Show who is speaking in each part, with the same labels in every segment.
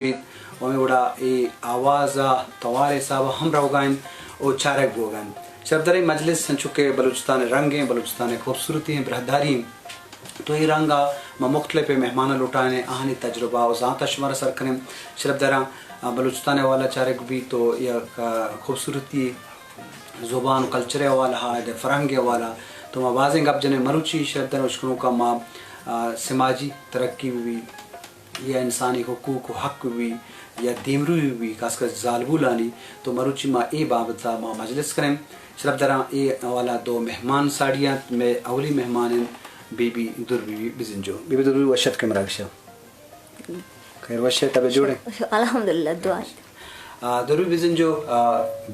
Speaker 1: वमे बड़ा ए आवाज़ा तवारे साहब हम रहोगाइन और चारक बोगाइन शब्दरे मजलिस संचुके बलूचिस्तान रंगे बलूचिस्तान खूबसूरती हैं बरहदारी तो ये रंगा मुख्तलिफ मेहमान लुटाने आहनी तजुर्बा और ज़ात शुमारा सर करें शब्दरा बलूचिस्तान वाला चारक भी तो यह खूबसूरती ज़ुबान कल्चर वाला है फ़रंग वाला तो माँ बाज़ें गप जने मरुची शब्दरा उश्करों का माँ समाजी तरक्की भी या इंसानी हुकूक हक भी या दीमरू भी खासकर जालबुलानी तो मरुची माँ ए बाबता माँ मजलिस करें शरफ दरा ए वाला दो मेहमान साड़ियाँ में अवली मेहमान बीबी दुर्बी बिजिंजो बीबी दुर्बी वशत के मराक्षा खैर वशत तबे जोड़े
Speaker 2: अल्हम्दुलिल्लाह दुआ
Speaker 1: दुर्बी बिजिंजो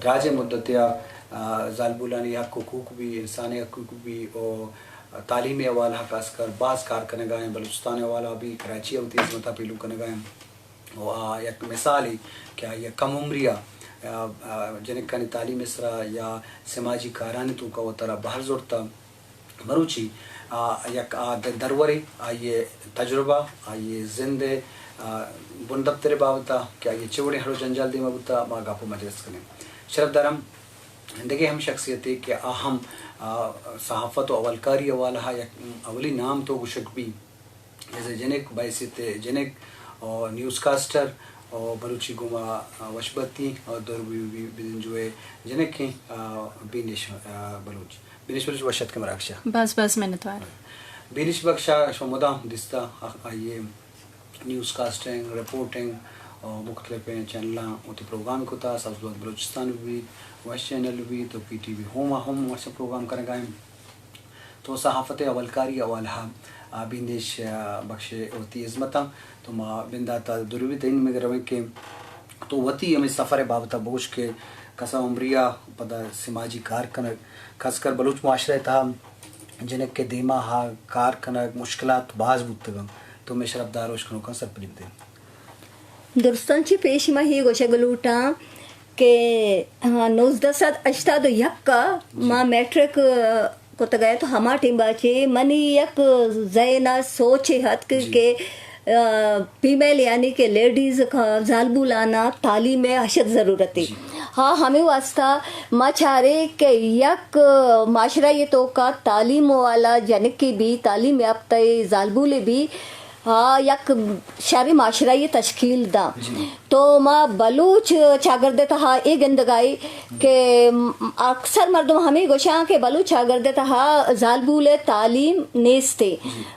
Speaker 1: गाजे मुद्दतिया जालबुलानी हक हुकूक भी इंसानी हकूक भी और तालीमी अवाला खासकर बाज़ कार करने गए बलूचिस्तान वाला भी कराची होती है इसमता पीलू करने गए और एक मिसाल ही क्या ये कम उम्रिया जिन्हें कनी तालीम इसरा या समाजी कारानी तो का वो तरह बाहर जोड़ता मरुची एक दरवरी ये तजुर्बा ये जिंदे बुनदफ्तर बाबता क्या ये चिवड़े हरो जंजाल दी मबता माँ गापो मजलिस करें शरफ दरम देखिए हम शख्सियत के अहम सहाफ़त और अवलकारी वाला है अवली नाम तो गुशक भी जैसे जनिक बैसित जनिक और न्यूज़ कास्टर और बलूची गुमा वशबती और दुर्बी जुए जनिक के बीनिश बलूच वशत के मराक्षा
Speaker 2: बस मैंने तो
Speaker 1: बीनिश बख्शा शमुदा दिस्ता ये न्यूज़ कास्टिंग रिपोर्टिंग और मुख्तलिफ चैनल उत प्रोग्राम को था सब्ज़ बलूचिस्तान भी वैश चैनल भी तो PTV होम वैसे प्रोग्राम करें गए तो सहाफ़त अवलकारी अवाला बिंदेश बख्शे होती इज़्मता तो माँ बिंदाता दुर्बी दिन में रवे के तो वती हमें सफ़र बाबता बोझ के कसा उम्रिया पता समाजी कार कनक खासकर बलूच माशरे था जिनक के दीमा हा कार कनक मुश्किलात बाज बुतगम तो मैं शरफदार उश्कनों का सर पलिप दे
Speaker 2: दुरुस्तांची पेशमा ही गोशगलूटा के 1981 यक्का मा मैट्रिक को तो गए तो हमार टीम बाचे मनी यक जैना सोचे हत के फीमेल यानी के लेडीज़ का जालबू लाना तालीम में अशद ज़रूरत है हाँ हमें वास्ता माचारे के यक माशरा ये तो का तालीम वाला जनक की भी तालीम याफ्ता जालबूले भी हाँ यक शहरी माशरा ये तश्कील दा तो माँ बलूच चागरदे था ये गंदगाई के अक्सर मर्दों हमें गोशा के बलूच चागरदे था जालबूले तालीम नेस्ते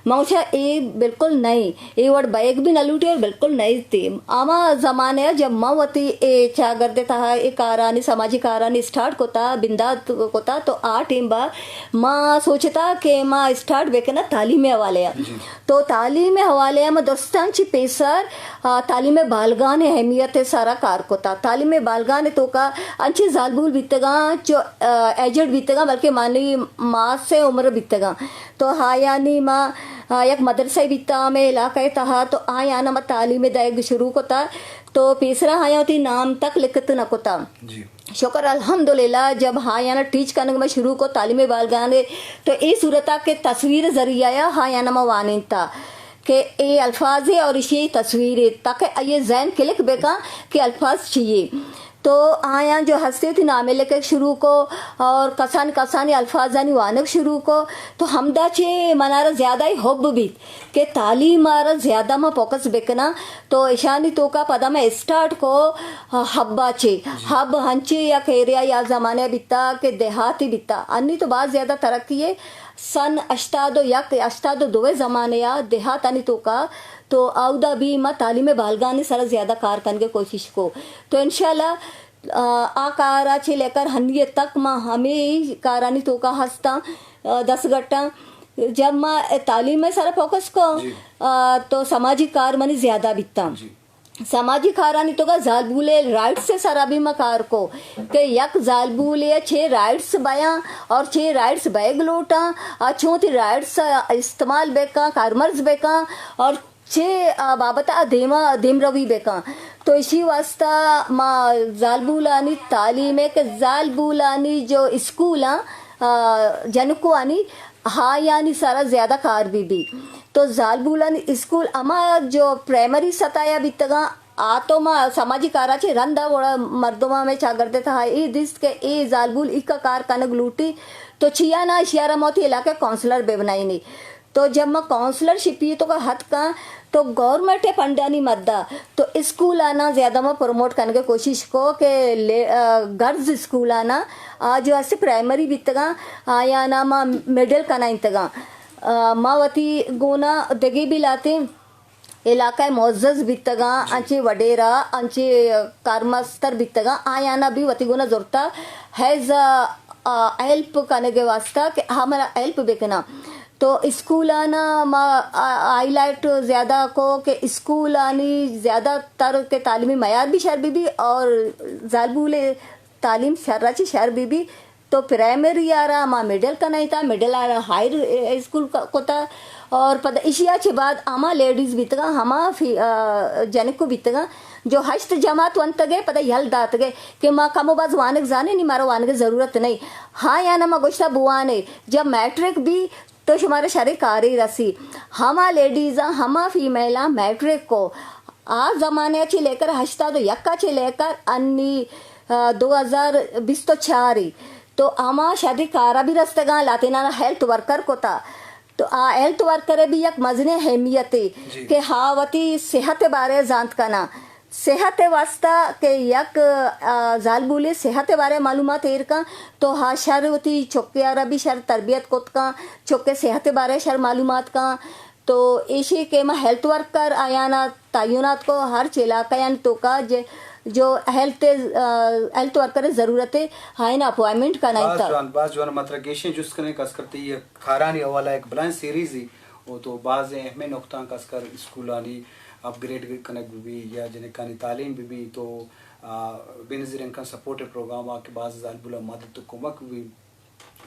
Speaker 2: मौशा ए बिल्कुल नहीं ये वर्ड बैग भी न लूटे और बिल्कुल नहीं थे आमा ज़माने जब मवती ए चागरदे था ए कारानी समाजी कारानी स्टार्ट कोता बिंदात कोता तो आ टीम बा माँ सोचता के माँ स्टार्ट बेकना तालीम वाले तो तालीम वाले में दोस्तांची पेसर तालीम बालगान अहमियत है सारा कार को था तालीम बालगान तो का अंची जालबूल बीतेगा जो एजेड बीतेगा बल्कि मानी माँ से उम्र बीतेगा तो हाँ यानी माँ एक मदरसा बीता में इलाका था तो हाँ याना मैं तालीम दायग शुरू को था तो पेसरा हाँ होती नाम तक लिखत न को था शुक्र अल्हम्दुलिल्लाह जब हाँ याना टीच करने में शुरू को तालीम बालगान तो ये सूरत के तस्वीर जरिया हाँ याना मैं वानी था कि ये अल्फाज है और इसी तस्वीरें ताकि ये जहन क्लिक बेका कि अल्फाज चाहिए तो आया जो हंसते थी नामे लेकर शुरू को और कसानी अल्फाजानी वानक शुरू को तो हमदा चे मनारा ज़्यादा ही हब भी के तालीम मारा ज़्यादा में फोकस बेकना तो ईशानी तो का पदा में स्टार्ट को हब्बा चे हब हंचे या खेरिया या ज़माने बिता के देहाती बिता अन्नी तो बात ज़्यादा तरक्की है सन अष्टादो यक अष्टादो दोवे ज़माने या देहात आनी तो का तो आउदा भी माँ तालीम बालगानी सारा ज़्यादा कार करने की कोशिश को तो इंशाल्लाह आ कारा से लेकर हनिये तक माँ हमें कारानी तो का हंसता 10 घंटा जब माँ तालीम में सारा फोकस को तो समाजी कार मनी ज़्यादा बिकता समाजी खारानी तो का जालबूले राइट्स से सारा भी मकार को के यक जालबूले 6 राइट्स बया और 6 राइट्स बैग लोटा अच्छों थी राइट्स इस्तेमाल बेका कारमर्ज बेका और 6 बाबता देम रवि बेका तो इसी वास्ता माँ जालबूलानी तालीम के जालबूलानी जो स्कूल जनको आनी हाँ यानी सारा ज़्यादा कार भी तो जालबूलन स्कूल अमा जो प्राइमरी सताया बितगा तो मा सामाजिक काराचे रंदा वड़ा मर्दोमा में चा करते था ई दिस के ए जालबुल इका कार कनक लूटी तो छिया ना इशियारा मोती इलाके काउंसलर बेबनाई नहीं तो जब मैं काउंसलरशिप ही तो का हद का तो गवर्नमेंट है पंडानी मद्दा तो स्कूल आना ज़्यादा में प्रमोट करने की कोशिश को कि गर्ल्स स्कूल आना आज ऐसे प्राइमरी बितगा आया ना माँ मिडिल का ना इंतगा मावती गोना दगी भी लाते इलाका मोज़्ज़ज़ बितगा अंचे वडेरा अंचे कारमस्तर बितगा आया ना भी वती गोना ज़रूरता हैज़ हेल्प करने के वास्ता कि हमारा हेल्प बेकना तो स्कूल आना हाईलाइट ज़्यादा को कि स्कूल आनी ज़्यादातर के तालीमी मयार भी शहर भी और जालबुल तालीम शर्राची शहर भी तो प्राइमरी आ रहा माँ मिडिल का नहीं था मिडिल आ रहा हायर स्कूल को था और पता इशिया के बाद आमा लेडीज़ बीतगा हमा जनिक को बीतगा जो हश्त जमात वंत गए पता यल दात गए कि माँ कमोबाज वानक जाने नहीं मारो वाने की ज़रूरत नहीं हाँ या ना माँ गोश्ता बुआ ने जब मैट्रिक भी तो हमारे शरीर कारी रसी हमा लेडीज़ हमा फीमेला मैट्रिक को आज ज़माने अच्छी लेकर हश्ता तो यक्का चे लेकर अन्नी 2020 तो छारी तो हमा शरीर कारा भी रस्तगा लातिना हेल्थ वर्कर को था तो हेल्थ वर्कर भी एक मजने अहमियत कि हावती सेहत बारे जानत करना सेहत वास्ता के यक जालबुले सेहत बारे मालूमात एर का तो हाँ शर होती चौके आरा भी शर तरबियत कोत का चौके सेहत बारे शर मालूमात का तो इसी के में हेल्थ वर्कर आयाना तयनात को हर चिलाका यानी तो का जो हेल्थ वर्कर ज़रूरत है हाँ ना अपॉइंटमेंट का नहीं था
Speaker 1: बाज जो मतलब गेशन जुस करने कस करते ये खारानी वाला एक ब्लाइन सीरीज ही वो तो बाज अहम नुक्ता कस कर स्कूल आनी अपग्रेड कनक भी या जिन्हें कानी तालीम भी तो बेनज़ीर इनका सपोर्ट प्रोग्राम आके बाज जालबुला मदद कुमक भी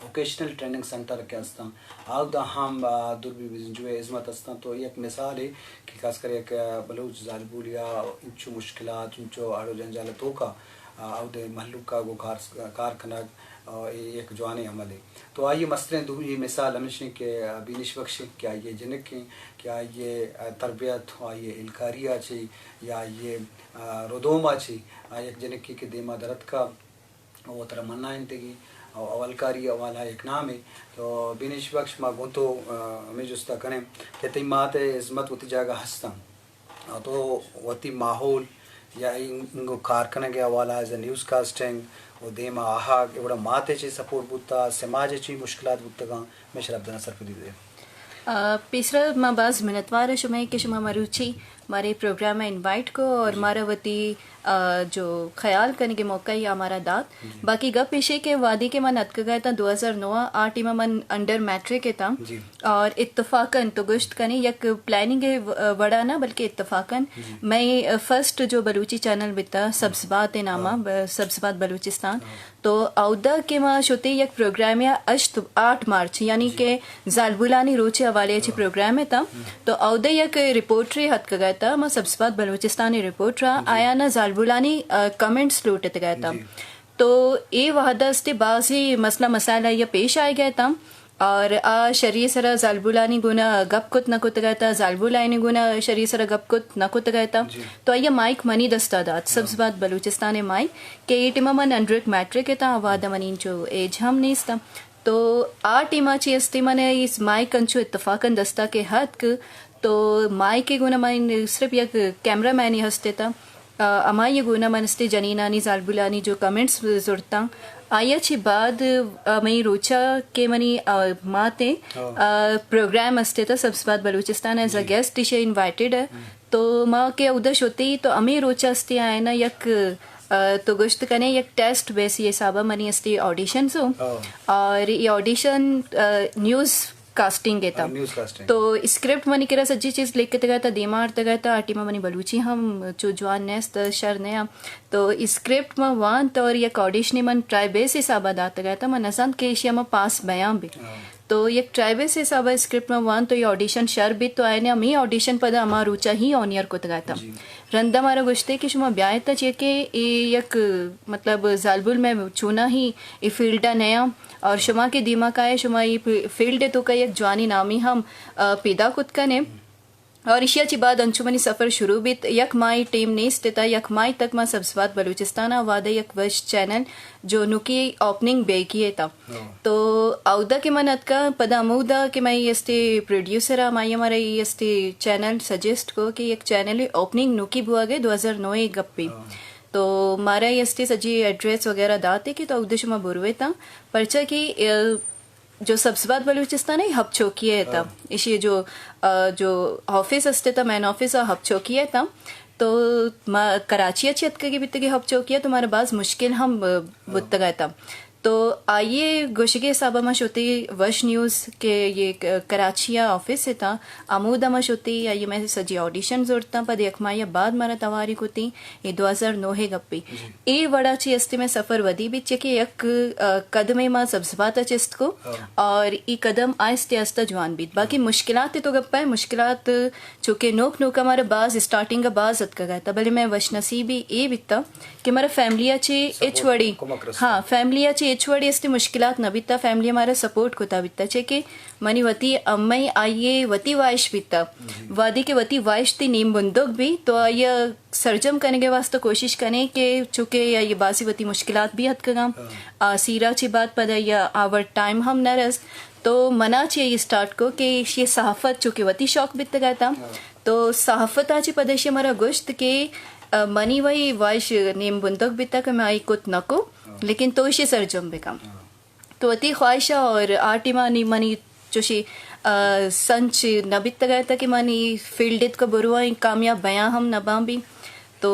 Speaker 1: वोकेशनल ट्रेनिंग सेंटर के अस्ता आग दा हम दुर्बी जो इज़्मत अस्ता तो एक मिसाल है कि खास कर एक बलूच जालबुल या इंचो मुश्किलात इंचो आड़ो जंजाल तो का आउदे महलूक का वो कारखाना एक जवानी अमल है तो आइए मसलन दो ये मिसाल हमेशा के बिनिश बख्श क्या ये जिनक क्या ये तरबियत आइए इलकारिया छी या ये रोदोमा छी एक जिनक के देमा दरद का वो तरह मन्ना इंतगी अवलकारी वाला एक नाम है तो बिनिश बख्श माँ गुंतो हमें जुस्ता करें कहते मात इज़्मत वती जगह हंसता तो वती माहौल या इंगो कारखाना के हवाला एज न्यूज़ कास्टिंग वो देमा आहा एवढा माते ची सपोर्ट बुता समाजाची मुश्किलात बुतगा मैं शराब दना सर दी दे
Speaker 3: पेसरा माँ बाज मिनतवार शुमाई के शुमा मरुची हमारे प्रोग्राम में इनवाइट को और हमारा वती जो ख्याल करने के मौका ही हमारा दात बाकी गप पेशे के वादी के मन अतक गया था 2009 आठ इमा मन अंडर मैट्रिक के था और इत्तफाकन तो गुश्त कने यक प्लानिंग वड़ा ना बल्कि इत्तफाकन मैं फर्स्ट जो बलूची चैनल बिता सब्सबात नामा सब्सबात बलूचिस्तान तो औदा के माँ शुते यक प्रोग्राम या 8 मार्च यानी के जालबुलानी रोचे हवाले अच्छे प्रोग्राम है था तो औदा यक रिपोर्टरी हद का गया था माँ सब्सबात बलूचिस्तानी रिपोर्ट रहा आया ना जालबुलानी कमेंट्स लूटते गया था तो ये वहदस्ते बाजी मसला मसाला ये पेश आ गया था और शरीय सरा जालबुलानी गुना गप कुत न कुत गया था जालबुलानी गुना शरीय सरा गप कुत न कुत गया था तो ये माइक मनी दस्तादात सबसे बात बलूचिस्तान माइक के ये टीमा मन अंडर मैट्रिक था आवादा मनी जो एज हम नहीं था तो आ टीमा ची अस्ती मने इस माइक अंचो इत्तफाकन दस्ता के हद तो माइक के गुना मन सिर्फ एक कैमरा मैन ही हंसते था अमा ये गुना मनस्ते जनीनानी जालबुलानी जो कमेंट्स जुड़ता आया ची बाद मई रोचा के मनी माते प्रोग्राम असते था सबसे बाद बलूचिस्तान एज अ गेस्ट टिशे इनवाइटेड है तो माँ के उदश होते ही तो अमी रोचा अस्ते आए ना यक तो गुश्त कने एक टेस्ट वैसे ये साबा मनी अस्ते ऑडिशन सो और ये ऑडिशन न्यूज़ कास्टिंग के था तो स्क्रिप्ट मनी केरा सज्जी चीज़ लिख के गया था देमार तक गया था आटी में मनी बलूची हम जो जवान नेस्त शर नया तो स्क्रिप्ट में वान तो और एक ऑडिशन मन ट्राइबेस हिसाब दाता गया था मन असंत के एशिया में पास बयां भी तो एक ट्राइबेस हिसाब स्क्रिप्ट में वान तो ये ऑडिशन शर भी तो आए ने मी ऑडिशन पद हमारा ऊंचा ही ऑनियर को गया था रंदा हमारा गुश्ते कि शुमा ब्याह तक ये कि एक मतलब जालबुल में चुना ही ये फील्ड नया और शुमा के दिमाग आए शुमा ये फील्ड तो का एक जवानी नामी हम पैदा खुद का ने और इशियाची बाद अंशुमनी सफ़र शुरू बीत यक माई टीम नीस्त ता यक माई तक मा सब्सवात बलूचिस्तान वादा यक वश चैनल जो नुकी ओपनिंग बेकिए था तो औदा के मनत का पदामुदा के मैं यस्ते प्रोड्यूसर माई हमारा यस्ते चैनल सजेस्ट को कि एक चैनल ओपनिंग नुकी बुआ गए 2009 गप्पी तो मारा यस्ते सजी एड्रेस वगैरह दाते कि तो उद्देश्य में बुरवे था परचा की जो सब्सवात बलूचिस्तान है हब चौकी था इसी जो ऑफिस असते था मैन ऑफिस हब चौकी था तो कराची अच्छी हद के बित्ते हब चौकी तुम्हारे पास मुश्किल हम बुत्त गए था तो आइए गोशिगे साबा मशोती वश न्यूज़ के ये कराचिया ऑफिस से था आमूदा मशोती आइए मैं सजी ऑडिशन जोड़ता पद यकमाया बाद मारा तवारी होती ये 2009 है गप्पी ए वड़ाची अस्ती में सफ़र वदी भी चेके यक कदमे माँ सब्सबात चिस्त को और ई कदम आहिस्ते आहिस्ते जवान बीत बाकी मुश्किलात तो गप्पा है मुश्किलात चूँकि नोक हमारे बाज स्टार्टिंग का बाज अत का गया था भले मैं वश नसीबी ए बीता कि हमारा फैमिलिया चे एच वड़ी हाँ फैमिलिया चे एचवड़ी अस्ते मुश्किलात न बीता फैमिली हमारा सपोर्ट कोता बीता चे कि मनी वती अम्मई आइए वती वाइश बीता वादी के वती वाइश थी नीम बंदूक भी तो आइए सरजम करने के वास्ते कोशिश करें कि चूँकि ये बासी वती मुश्किलात भी हद का सीरा ची बात पदा या आवर टाइम हम न रस तो मना चाहिए स्टार्ट को कि ये सहाफत चूँकि वती शौक बीत गया था तो सहाफत आची पदेश हमारा गोश्त के मनी वही वाइश नीम बंदूक बीता कि मैं आई कुत नको लेकिन तो इसे सरजम बेकम तो अति ख्वाहिशा और आर्टिमा नी मनी जोशी संच नबित गया था कि मनी फील्ड का बुरुआ कामयाब बयां हम नबा भी तो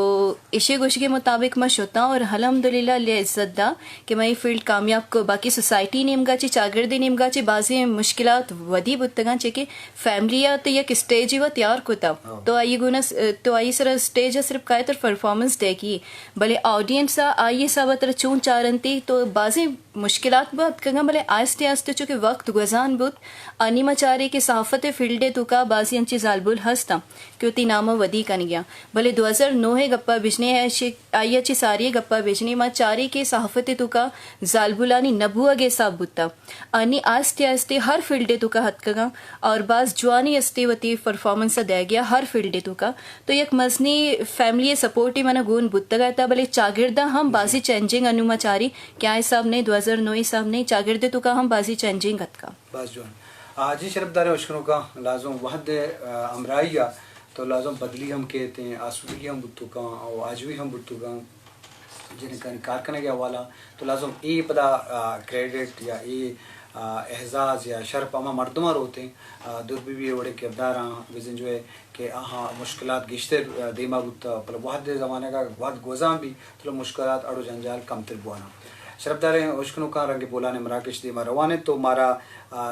Speaker 3: इशे गुश के मुताबिक मैं शुता और अल्हम्दुलिल्लाह ले इज्जत दा कि मैं फील्ड कामयाब को बाकी सोसाइटी नेमगाची चागिरदी नेमगाची बाजी मुश्किलात वदी बुतगा चे कि फैमिलिया तो एक स्टेज ही वो तैयार कोता तो आई गुना तो आई सर स्टेज सिर्फ काय तर परफॉर्मेंस देगी भले ऑडियंस आइए सब तरह चून चारंती तो बाजी मुश्किलात बहुत कगा भले आस्ते आस्ते चूँकि वक्त गुजान बुत अनिमाचारे के सहाफत फील्डे तो का बाजी अंची जालबुल हंसता क्योंकि नामा वदी कन गया भले 2009 है गप्पा बिजने है आई अच्छी सारी गप्पा बिजने मा चारे के सहाफत तो का जालबुलानी नबुआ गे साबुता अनि आस्ते आस्ते हर फील्डे तो का हद कगा और बाज जवानी अस्ते वती परफॉर्मेंस दे गया हर फील्डे तो का तो एक मजनी फैमिली सपोर्ट ही मना गुण बुत्ता गया था भले चागिरदा हम बाजी चेंजिंग अनुमाचारी क्या हिसाब ने 2009 हिसाब ने चागिरदे तो का हम बाजी चेंजिंग हद का
Speaker 1: बस जो जी शरफदार उश्कनों का लाजम वहद अमराइया तो लाजम बदली हम कहते हैं आसूदगी हम बुत्तू का और आज भी हम बुत्तू का जिन्हें कारखाने के हवाला तो लाजम ये पता क्रेडिट या ये एहजाज या शर्फ अमा मर्दमार होते हैं दुर्बी भी बड़े किरदार विजन जो है कि हाँ मुश्किलात गिश्ते देमा बुत्ता पर वहद ज़माने का वहद गोजाम भी तो मुश्किलात अड़ो जंजाल कम तिर बुआना शरफदार उश्कनों का रंग बोलाने मराकश दे रवाने तो मारा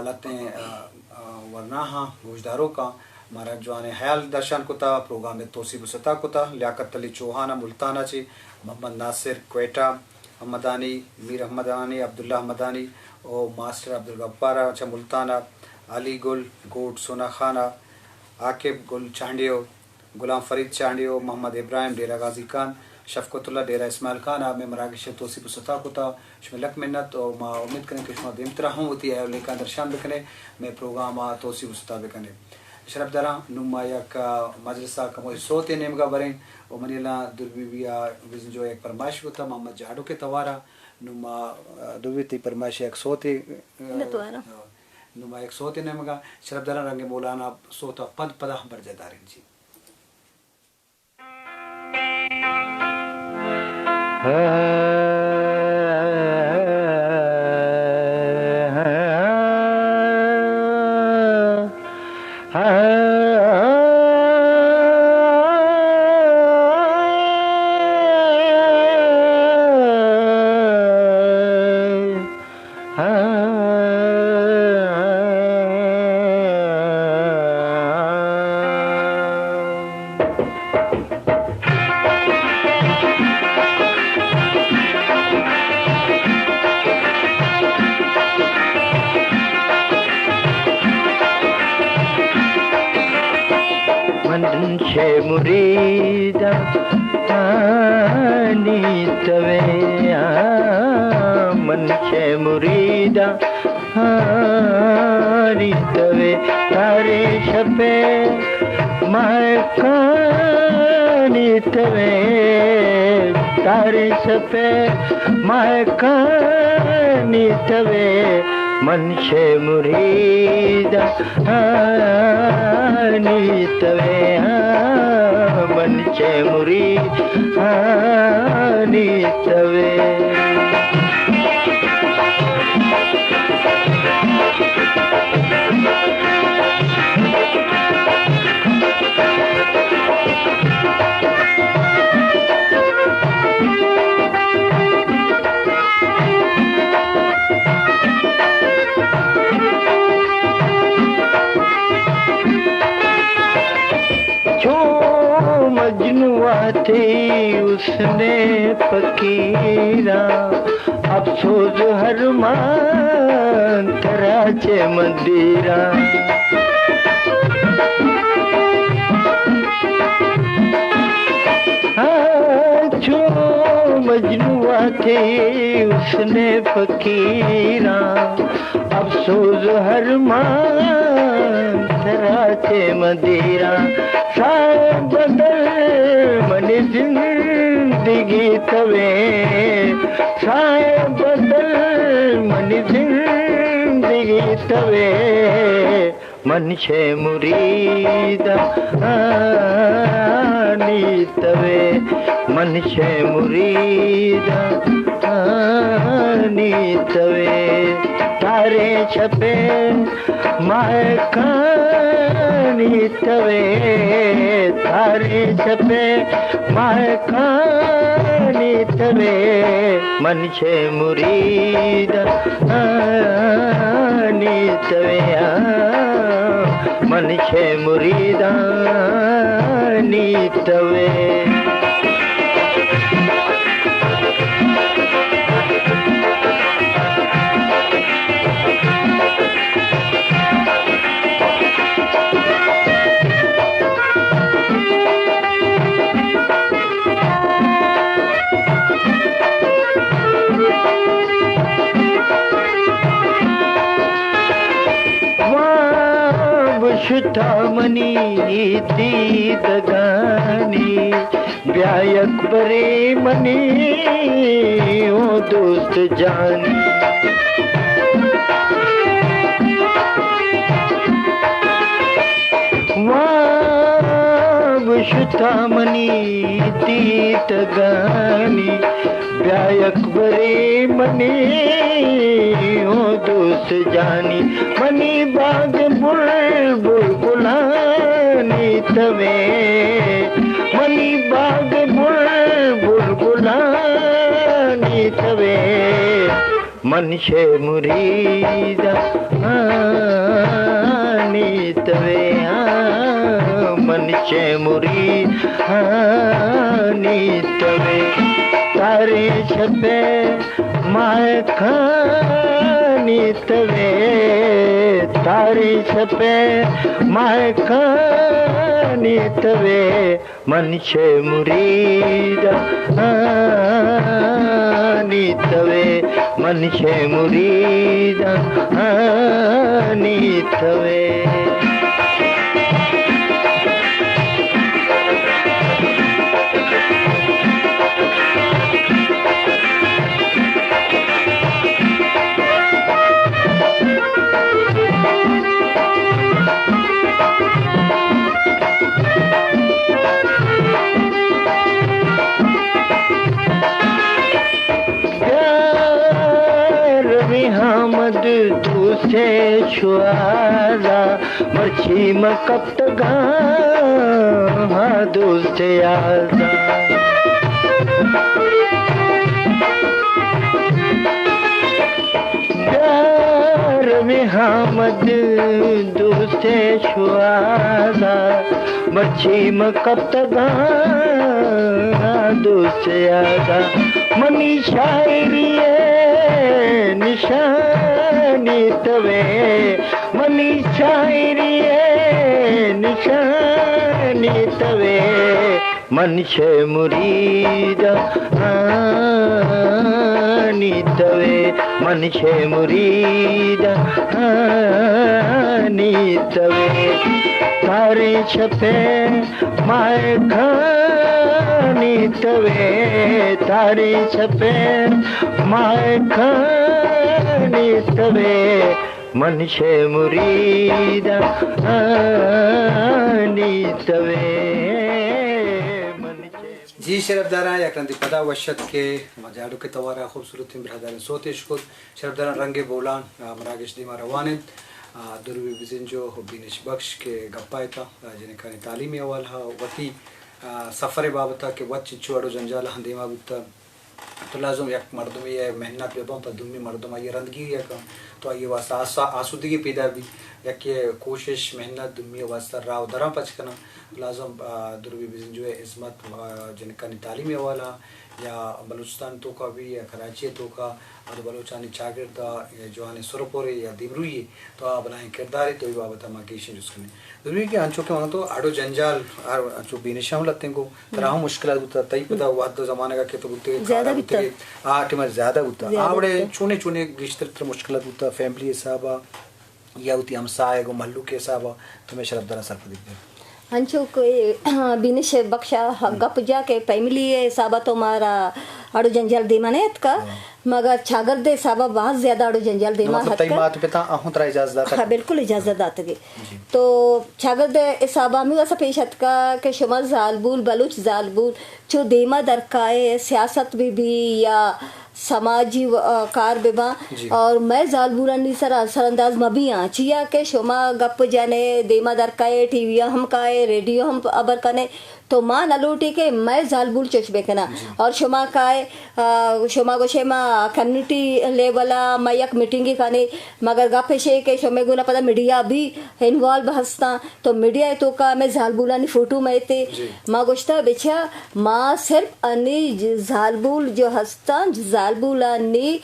Speaker 1: लतें वरना हाँ गोशदारों का मारा जवान हयाल दर्शन कोता प्रोग्राम में तोसीब सता कोता लियाकत अली चौहाना मुल्ताना चे मोहम्मद नासिर क्वेटा हमदानी मीर अहमदानी अब्दुल्ला हमदानी और मास्टर अब्दुल गफ्फार अच्छा मुल्ताना अली गुल गोट सोना खाना आकिब गुल चांडियो गुलाम फरीद चांडियो मोहम्मद इब्राहिम डेरा गाजी खान शफकतुल्ला डेरा इस्माइल खान आप में मराकश तोसीब सता कोता उसमें लक मिन्नत और माँ उम्मीद करें कि उसमें बेमतरा हम होती है लेकिन दर्शान बिकने में प्रोग्राम तोसीब सता बिकने शरफदारा नुमाया का मजलिसा का मोई सोते नेम का बरें और मनीला दुर्बीबिया विजन जो एक परमाश होता मोहम्मद जाडो के तवारा नुमा दुर्बीती परमाश एक सोते नुमा एक सोते नेम का शरफदारा रंगे मौलाना सोता पद पदा बरजेदारिन जी
Speaker 4: मुरीदा नीतवे मन छे मुरीदा नीतवे तारे छपे मायकानितवे तारिसपे मायकानितवे मनशे मुरीदा नितवे मनशे मुरीदा नितवे मजनुआ थी उसने फकीरा अफसोस हर मान तराचे मंदिरा जो मजनुआ थी उसने फकीरा अफसोस हर मान तराचे मंदिरा शायद बदल मन जिंदगी तवे शायद बदल मन जिंदगी तवे मनशे मुरीदा तवे मनशे मुरीदा तवे तारे छपे मायकानी तवे तारे छपे मायकानी तवे मनशे मुरीदा तवे मनशे मुरीदा तवे शुतामनी दीद गानी ब्याह अकबरे मनी ओ दोस्त जानी शुतामनी दीद गानी ब्याह अकबरे मनी ओ दोस्त जानी मनी बाग बुलबुल गुलानी तवे मनी बाग बुलबुल गुलानी तवे मनशे मुरीदा तवे मनशे मुरीदा तवे तारे छपे मायकानी तवे तारे छपे मायकानी तवे मनशे मुरीदा तवे मनशे मुरीदा तवे हमद दूसरे शुआरा मर्ची मकप्तगा दोस्त आजा प्यार में हमद दूसरे शुआरा मर्ची मकप्तगा दोस्त आजा मनी शायरी निशानी तवे मनी शायरी निशानी तवे मनशे मुरीदा नीतवे मनुष्य मुरीद नीतवे तारे छपे माय नीतवे तारे छपे माय नीतवे मनुष्य मुरीद नीतवे
Speaker 1: जी शरफदारा याकरंदी पदा वशत के मजाडो के तवारा खूबसूरत बिरादर सोतेश खुद शरफदारा रंगे बोलान मरागश दिमा रवानिद दुर्वी बिजिंजो बिनिश बख्श के गप्पायता जिन्हें खाने तालीमी अवाल हा वती सफ़र बाबता के वत चिच्चू अडो जंजाल हंदेमा बुत्ता तो लाजम एक मर्दम ये मेहनत बेबम पर दुमी मर्दम ये रंदगी या कम तो ये वास्ता आसूदगी पैदा भी एक ये कोशिश मेहनत दुमी वास्ता राव दरा पचकना लाजम दुर्वी बिजिंजो इस्मत जिनका तालीमी अवाला या बलूचिस्तान तो का भी या कराची तो का और बलूचानी चागिर्द या जोहाने सुरपोरे या दिमरुई तो बनाए किरदार तो ये बाबत हम आगे जिसमें दुर्वी के अंचों के वहाँ तो आडो जंजाल जो बेनिशाम लगते हैं को तरह मुश्किल होता तई पता हुआ तो ज़माने का के तो बुते
Speaker 2: ज़्यादा बिता
Speaker 1: आठ में ज़्यादा होता आवड़े चुने चुने रिश्ते मुश्किल होता फैमिली हिसाबा या होती हमसाए को महल्लू के हिसाबा तुम्हें शरफदारा सर पर दिखते
Speaker 2: हंचो कोई बिनिश बख्शा गप जाके फैमिली साबा तो मारा आड़ो जंजाल देमा ने का मगर छागर दे साबा बहुत ज्यादा आड़ो जंजाल देमा
Speaker 1: मतलब तई मात पिता आहूं तरा इजाजत
Speaker 2: हाँ बिल्कुल इजाजत दात के तो छागर दे साबा में वैसा पेश हत का के शुमा जालबुल बलूच जालबुल जो देमा दरकाए सियासत भी या समाजी कार बेबा और मैं जालबुरानी सर असरअंदाज मबी आचिया के शोमा गप जाने देमा दरकाए टीवी हम काए रेडियो हम अबर कने तो माँ नलूटी के मैं जालबुल चुचबे कना और शुमा काए शुमा को शेमा कम्युनिटी लेवला मैं एक मीटिंग काने मगर गप शे के शुमे गुना पता मीडिया भी इन्वॉल्व हस्ता तो मीडिया तो का मैं जालबुलानी फोटो में थे माँ गोश्ता बेचा माँ सिर्फ अन्नी जालबुल जो हस्ता जालबुलानी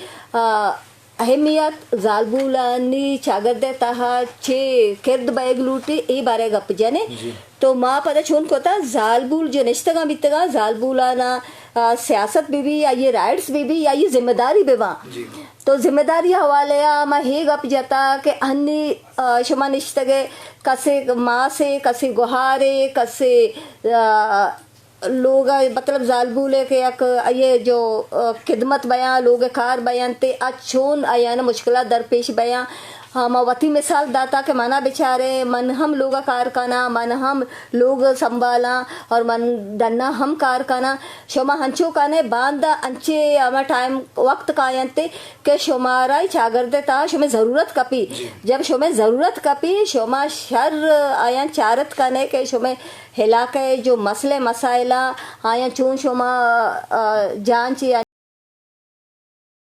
Speaker 2: अहमियत जालबुलानी चागरदे तहा चे किरद बैग लूटी ए बारे गप जाने तो माँ पता छून को था जालबुल जो निश्तगा मितगा जालबुलाना सियासत भी या ये राइट्स भी या ये जिम्मेदारी भी वहाँ तो जिम्मेदारी हवाले माँ हे गप जाता कि अन्य शुमा निश्तगे कसे माँ से कसे गुहारे कसे लोग मतलब जालबूले के एक ये जो खिदमत बयां लोग कार बयान ते अच्छोन आया ना मुश्किल दरपेश बयां हम वती मिसाल दाता के मना बेचारे मन हम लोग कार काना मन हम लोग संभाला और मन दन्ना हम कार काना शोमा हंचो काने बांधा अंचे हमारा टाइम वक्त कायंते के शोमारा चागर देता शोमे ज़रूरत कपी जब शोमे ज़रूरत कपी शोमा शर आया चारत काने के शोमे हिला के जो मसले मसाइला आया चून शोमा जांच